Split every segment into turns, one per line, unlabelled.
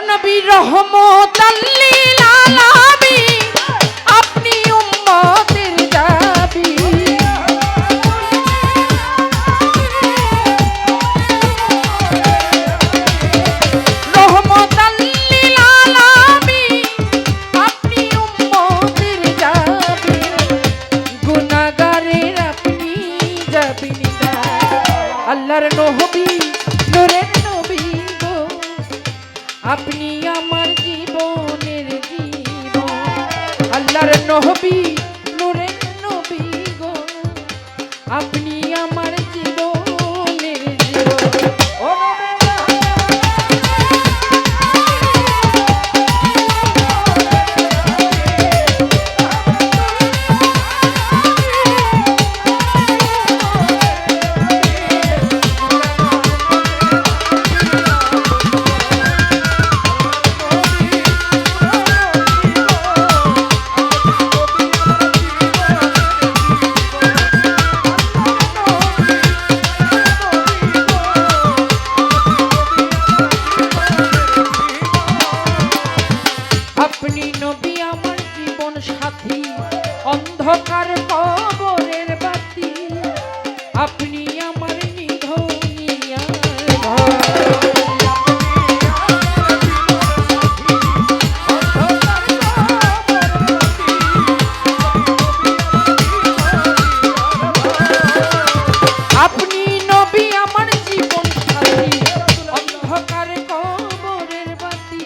নবী রহমতাল লিল আলামিন আপনি উম্মতের দাবি রহমতাল লিল আলামিন আপনি উম্মতের দাবি গুনাহগারের আপনি যাবেন না আল্লাহর নবী নূরের নবী গো আপনি আমার জীবনের জীবন আল্লাহর নবী নূরের নবী গো আপনি আমার জীবনের জীবন ও আপনি নবী আমার জীবন সাথী অন্ধকার কবরের বাতি আপনি আমার নিধনিয়া আপনি নবী আমার জীবন সাথী অন্ধকার কবরের বাতি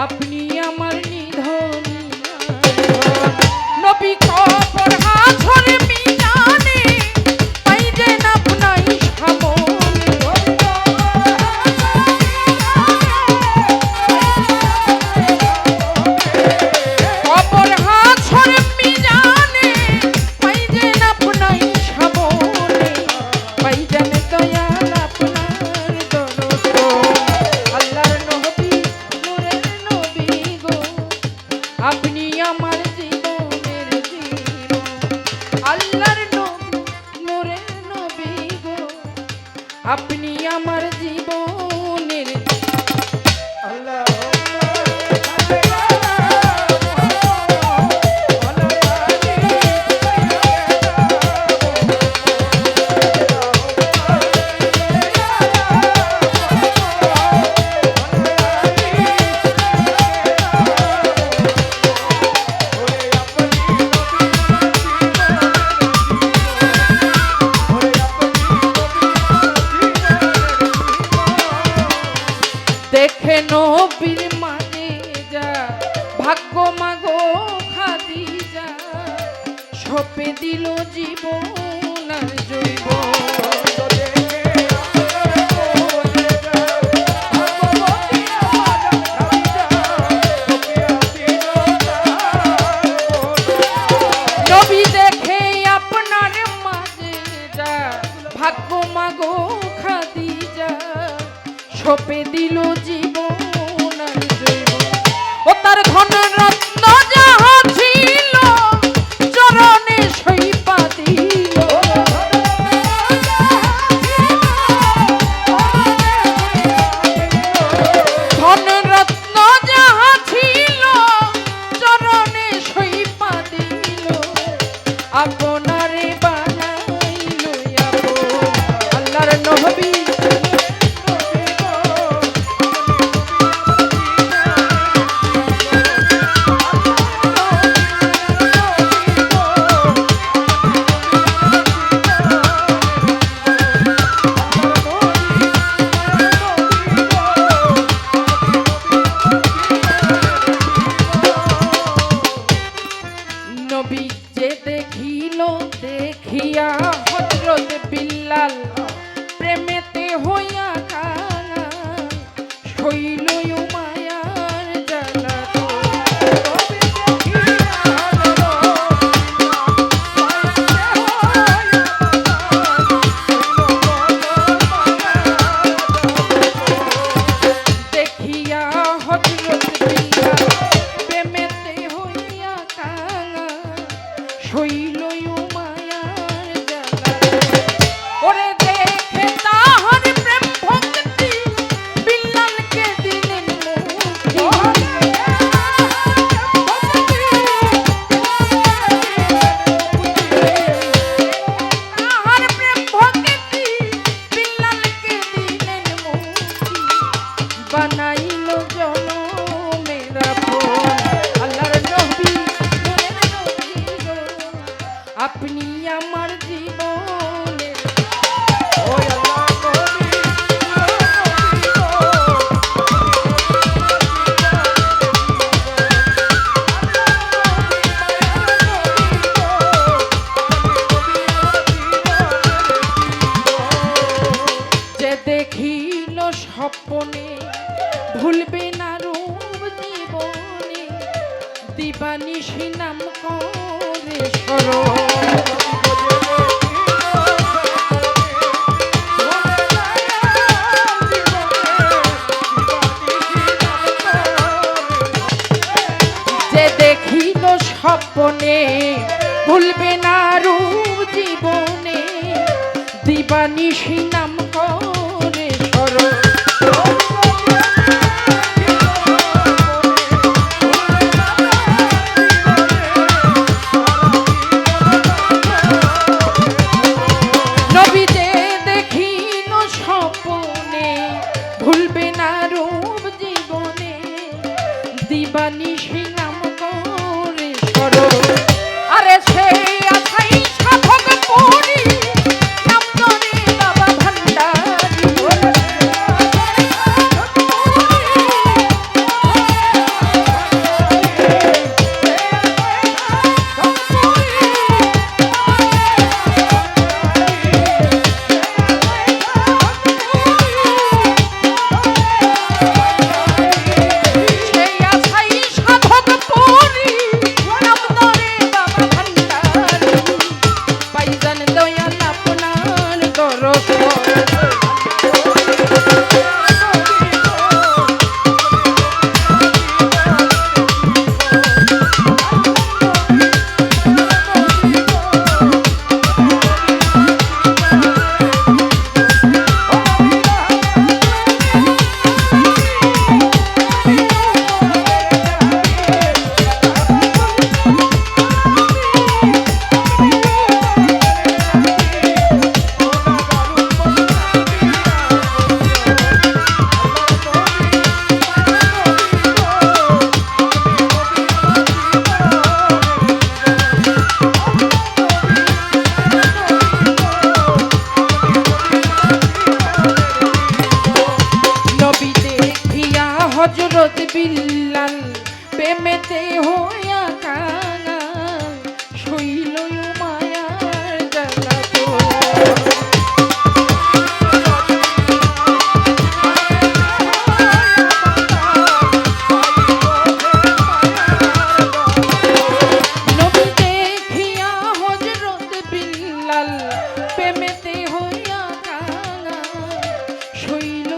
আপনি আমার নিধনিয়া নবী কবর হাছর মিজানে পাইবেন আপনাই সামনে কবর হাছর মিজানে পাইবেন আপনাই সামনে পাইবেন দয়াল আপনার দরদ আল্লাহর নবী নূরের নবী গো আপনি আমার জীবনের জীবন আল্লাহর নবী নূরের নবী গো আপনি আমার জীবনের আল্লাহ দেখে নবীর মানে যা ভাগ্য মাগো খাদিজা সপে দিল জীবন আর জৈব নবী দেখে আপনার মাঝে যা ভাগ্য মাগো খাদিজা সপে দিল জীবন আর জীবন ও তার ধন রত্ন যাহা ছিল চরণে সইপা দিল ধন রত্ন যাহা ছিল চরণে সইপা দিল আপনারে বানাইল আপন আল্লাহর নবী নবী যে দেখিল দেখিয়া হযরত বিল্লাল প্রেমেতে স্বপ্নে ভুলবে না রূপ জীবনে দিবানিশি নাম করে যে দেখিল স্বপ্নে ভুলবে না রূপ জীবনে দিবানিশি নাম করে নবী যে দেখিল স্বপ্নে ভুলবে না রূপ জীবনে দিবানিশি নাম করে আরে সেই আশাই সাধক পুরী নাম ধরে বাবা ভান্ডারী হযরত বিল্লাল প্রেমেতে হইয়া কাঙাল শৈল মায়ার জ্বালাতো নবী দেখিয়া হযরত বিল্লাল প্রেমেতে হইয়া কাঙাল শৈল